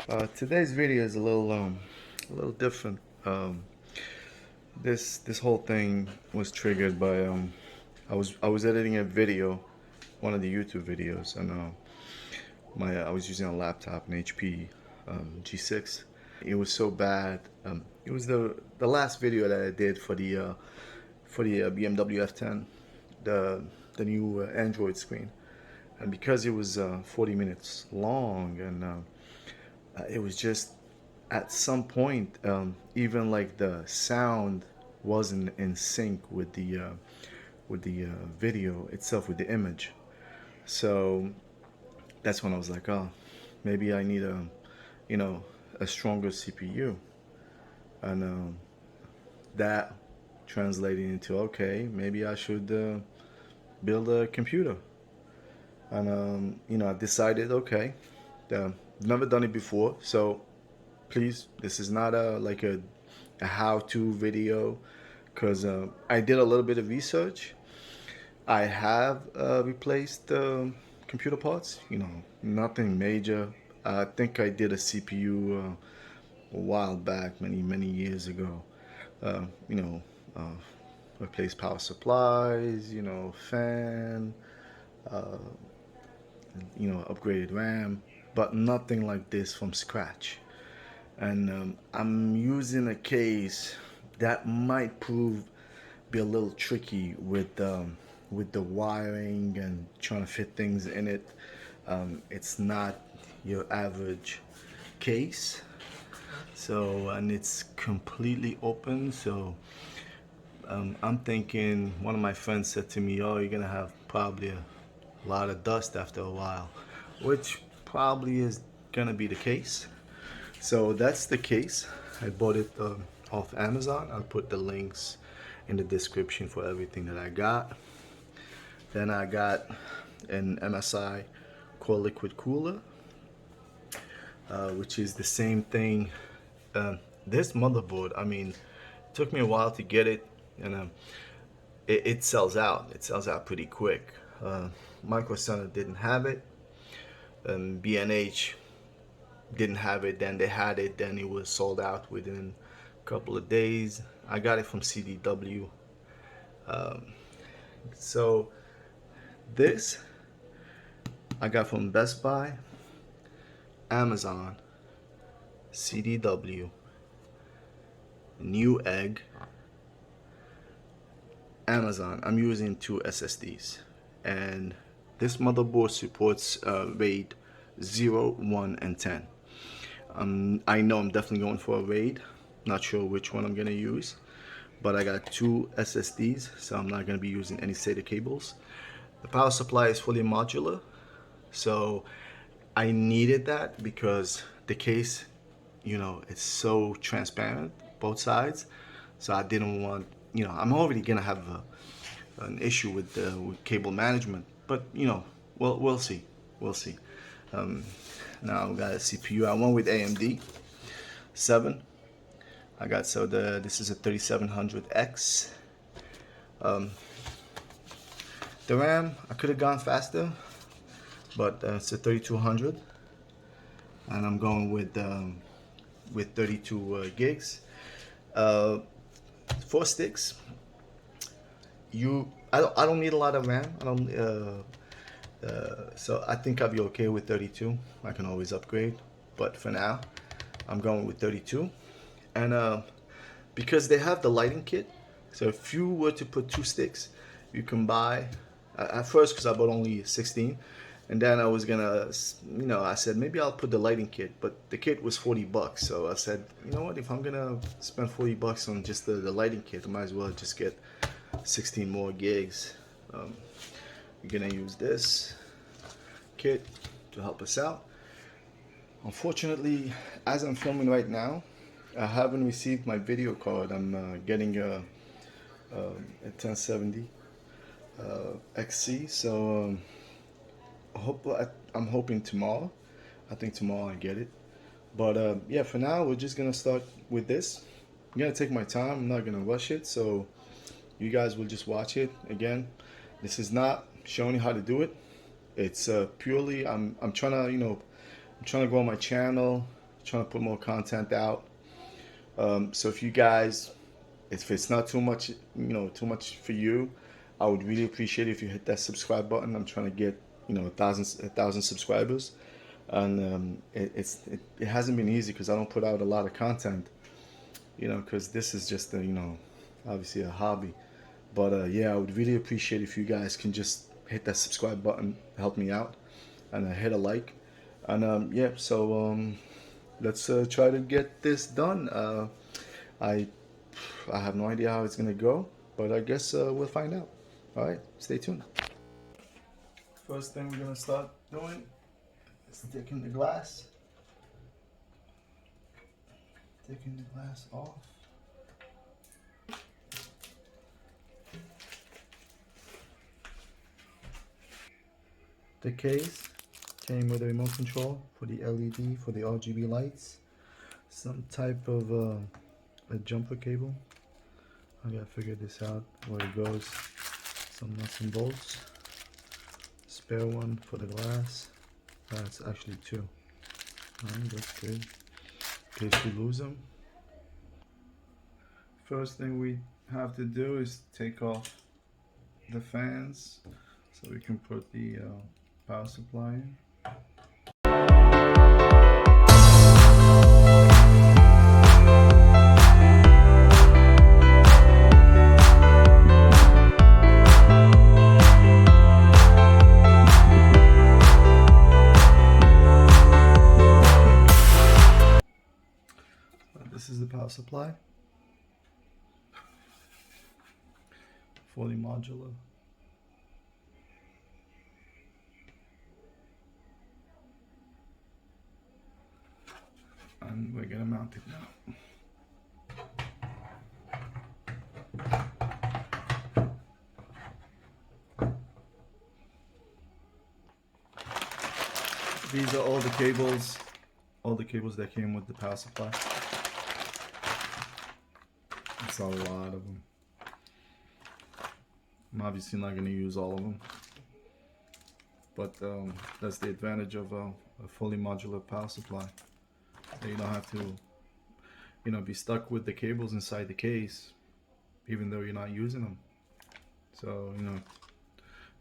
Today's video is a little different. This whole thing was triggered by I was editing a video, one of the YouTube videos, and I was using a laptop, an HP G6. It was so bad. It was the last video that I did for the BMW F10, the new Android screen, and because it was 40 minutes long and it was just at some point even like the sound wasn't in sync with the video itself, with the image. So that's when I was like, oh, maybe I need you know a stronger CPU. And that translated into, okay, maybe I should build a computer. And I decided, okay, never done it before, so please, this is not a how-to video, because I did a little bit of research. I have replaced computer parts, nothing major. I think I did a CPU a while back, many years ago. Uh, you know, uh, replaced power supplies, fan, uh, upgraded RAM, but nothing like this from scratch. And I'm using a case that might prove be a little tricky with the wiring and trying to fit things in it. It's not your average case, so, and it's completely open. So I'm thinking, one of my friends said to me, oh, you're gonna have probably a lot of dust after a while, which probably is gonna be the case. So that's the case. I bought it off Amazon. I'll put the links in the description for everything that I got. Then I got an MSI Corelquid cooler, which is the same thing. This motherboard, I mean, it took me a while to get it, and it sells out. It sells out pretty quick. Micro Center didn't have it, and B&H didn't have it. Then they had it, then it was sold out within a couple of days. I got it from CDW. So this I got from Best Buy, Amazon, CDW, Newegg, Amazon. I'm using 2 SSDs, and this motherboard supports RAID 0, 1, and 10. I know I'm definitely going for a RAID. Not sure which one I'm gonna use, but I got 2 SSDs, so I'm not gonna be using any SATA cables. The power supply is fully modular, so I needed that because the case, it's so transparent, both sides. So I didn't want, I'm already gonna have an issue with cable management, but we'll see, we'll see. Now I got a CPU. I went with AMD 7. I got, so this is a 3700X. The RAM, I could have gone faster, but it's a 3200, and I'm going with 32 gigs. 4 sticks. I don't need a lot of RAM. I don't. So I think I'll be okay with 32. I can always upgrade, but for now, I'm going with 32. And because they have the lighting kit, so if you were to put 2 sticks, you can buy. At first, because I bought only 16, and then I was gonna, I said maybe I'll put the lighting kit, but the kit was $40. So I said, you know what? If I'm gonna spend $40 on just the lighting kit, I might as well just get 16 more gigs. We're gonna use this kit to help us out. Unfortunately, as I'm filming right now, I haven't received my video card. I'm getting a 1070 XC, so I'm hoping tomorrow. I think tomorrow I get it. But yeah, for now we're just gonna start with this. I'm gonna take my time. I'm not gonna rush it, so you guys will just watch it. Again, this is not showing you how to do it. It's purely I'm trying to I'm trying to grow my channel. trying to put more content out. So if you guys, if it's not too much, too much for you, I would really appreciate it if you hit that subscribe button. I'm trying to get, 1,000 subscribers, and it hasn't been easy because I don't put out a lot of content, because this is just obviously a hobby. But yeah, I would really appreciate if you guys can just hit that subscribe button, help me out, and hit a like. And yeah, so let's try to get this done. I have no idea how it's gonna go, but I guess we'll find out. All right, stay tuned. First thing we're gonna start doing is taking the glass off. The case came with a remote control for the LED, for the RGB lights, some type of a jumper cable. I gotta figure this out where it goes. Some nuts and bolts. Spare one for the glass. That's actually two. Alright, that's good. In case we lose them. First thing we have to do is take off the fans so we can put the power supply in. This is the power supply, fully modular. And we're gonna mount it now. These are all the cables that came with the power supply. It's a lot of them. I'm obviously not going to use all of them, but that's the advantage of a fully modular power supply. So you don't have to, be stuck with the cables inside the case, even though you're not using them. So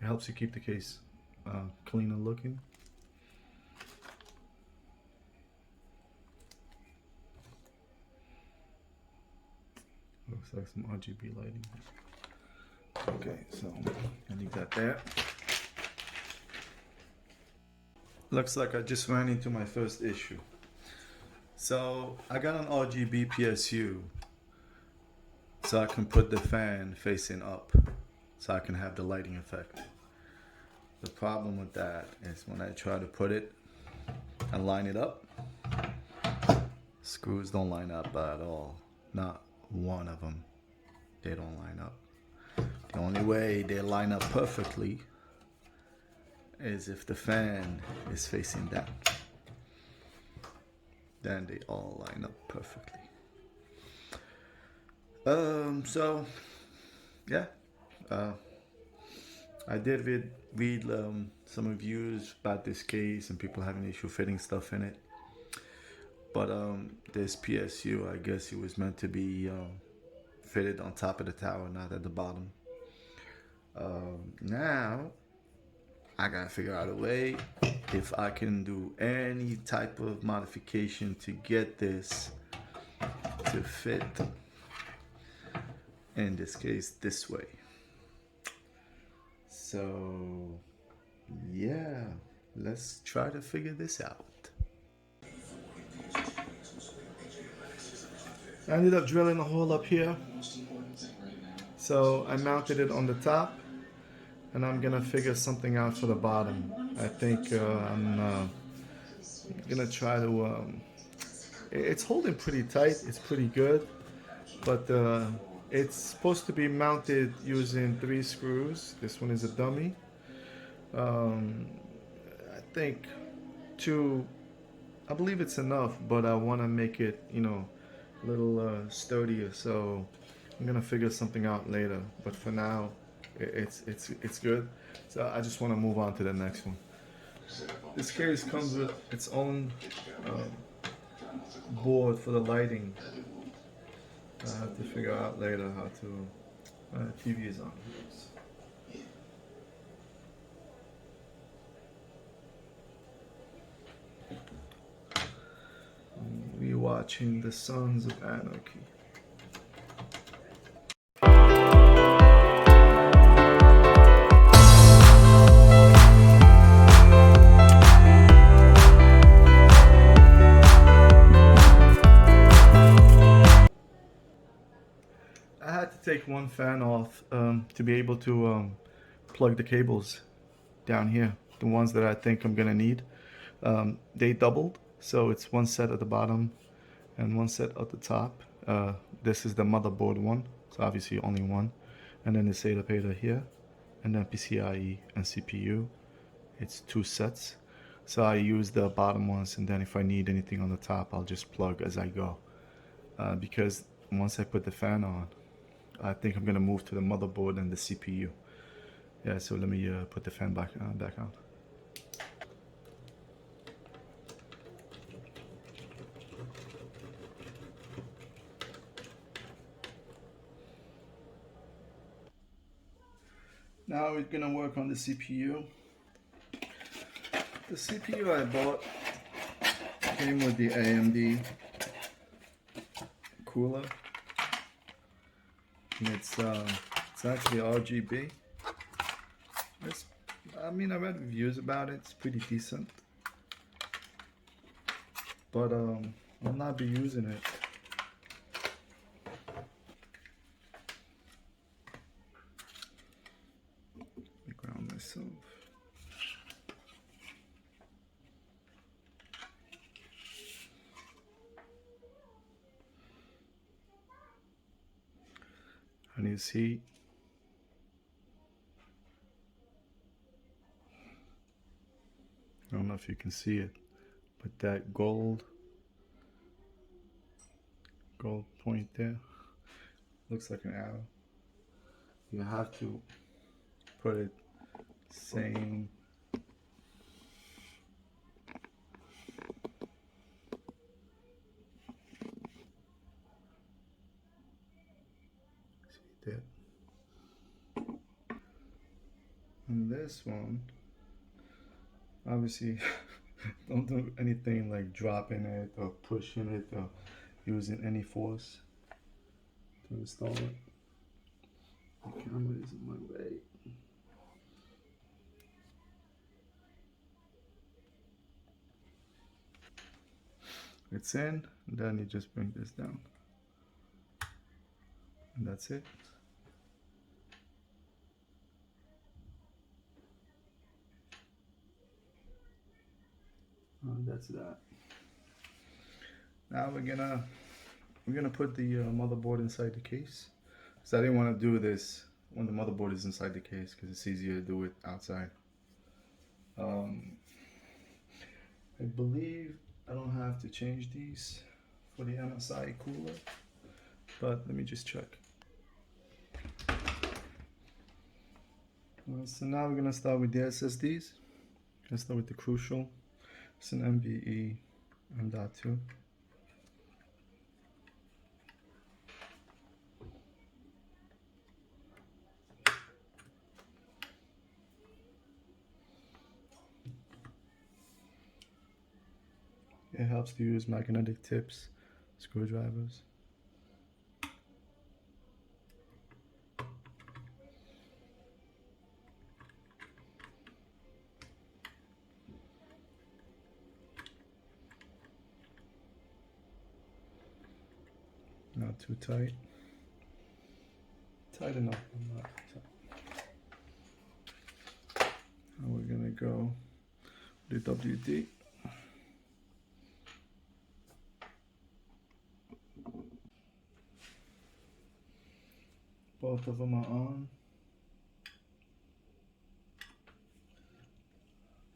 it helps you keep the case cleaner looking. Looks like some RGB lighting. Okay, so I'll leave that there. Looks like I just ran into my first issue. So I got an RGB PSU so I can put the fan facing up so I can have the lighting effect. The problem with that is when I try to put it and line it up, screws don't line up at all. Not one of them. They don't line up. The only way they line up perfectly is if the fan is facing down. Then they all line up perfectly. So yeah, I did read some reviews about this case and people having issue fitting stuff in it. But this PSU, I guess it was meant to be fitted on top of the tower, not at the bottom. Now I gotta figure out a way if I can do any type of modification to get this to fit, in this case, this way. So yeah, let's try to figure this out. I ended up drilling a hole up here, so I mounted it on the top, and I'm gonna figure something out for the bottom. I think I'm gonna try to, it's holding pretty tight, it's pretty good, but it's supposed to be mounted using 3 screws. This one is a dummy. I think 2, I believe it's enough, but I want to make it, a little sturdier, so I'm gonna figure something out later, but for now it's good. So I just want to move on to the next one. This case comes with its own board for the lighting. I have to figure out later how to. TV is on. We watching the Sons of Anarchy. I had to take one fan off to be able to plug the cables down here, the ones that I think I'm gonna need. They doubled, so it's one set at the bottom and one set at the top. This is the motherboard one, so obviously only one, and then the SATA PATA here, and then PCIe and CPU. It's two sets, so I use the bottom ones, and then if I need anything on the top, I'll just plug as I go. Because once I put the fan on, I think I'm gonna move to the motherboard and the CPU. Yeah, so let me put the fan back on. Now we're gonna work on the CPU. The CPU I bought came with the AMD cooler. And it's actually RGB. I mean, I read reviews about it. It's pretty decent, but I'll not be using it. Let me ground myself. I need to see. I don't know if you can see it, but that gold point there looks like an arrow. You have to put it same. See that? And this one, obviously, don't do anything like dropping it or pushing it or using any force to install it. The camera is in my way. It's in, and then you just bring this down. And that's it. That's that. Now we're gonna put the motherboard inside the case. So I didn't want to do this when the motherboard is inside the case because it's easier to do it outside. I believe I don't have to change these for the MSI cooler, but let me just check. So now we're gonna start with the SSDs. Gonna start with the Crucial. It's an MBE M.2. It helps to use magnetic tips, screwdrivers. Not too tight. Tight enough, but not tight. Now we're gonna go with the WD. Both of them are on.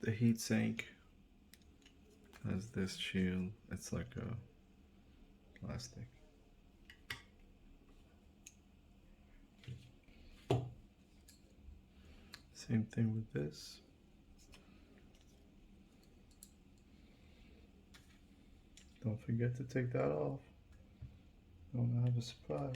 The heat sink has this shield. It's like a plastic. Same thing with this. Don't forget to take that off. Don't have a surprise.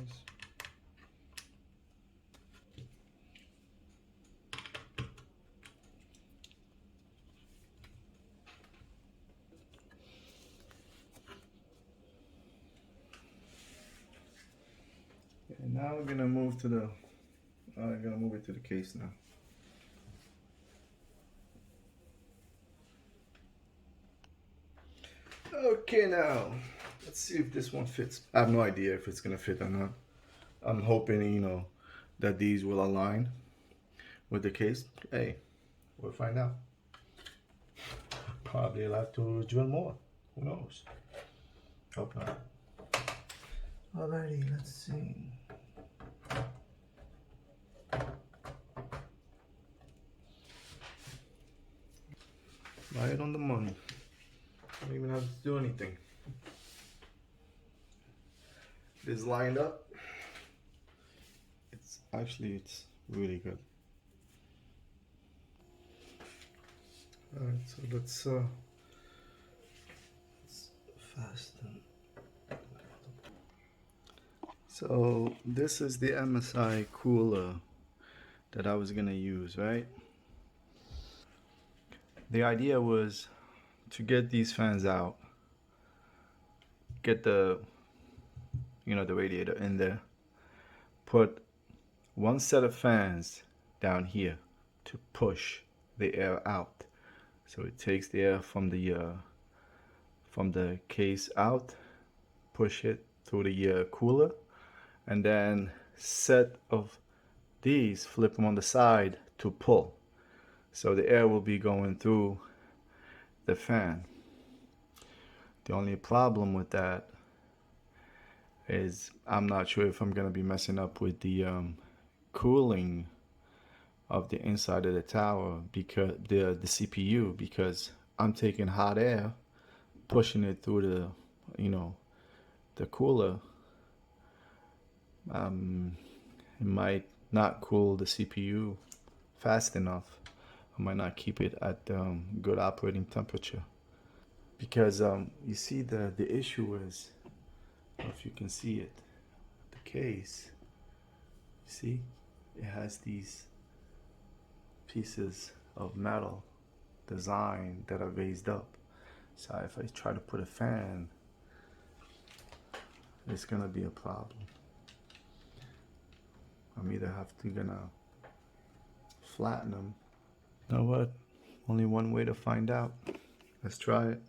And now we're gonna move to the. I'm gonna move it to the case now. Okay, now let's see if this one fits. I have no idea if it's gonna fit or not. I'm hoping, you know, that these will align with the case. Hey, we'll find out. Probably I'll have to drill more. Who knows? Hope not. Alrighty, let's see. Right on the money. Don't even have to do anything. It's lined up. It's really good. Alright, so let's fasten. So this is the MSI cooler that I was gonna use, right? The idea was to get these fans out, get the, you know, the radiator in there, put one set of fans down here to push the air out. So it takes the air from the case out, push it through the cooler, and then set of these, flip them on the side to pull. So the air will be going through the fan. The only problem with that is I'm not sure if I'm gonna be messing up with the cooling of the inside of the tower, because the CPU, because I'm taking hot air, pushing it through the, you know, the cooler. It might not cool the CPU fast enough. I might not keep it at good operating temperature, because you see the issue is, if you can see it, the case, you see it has these pieces of metal design that are raised up. So if I try to put a fan, it's gonna be a problem. I'm either gonna flatten them. You know what? Only one way to find out. Let's try it.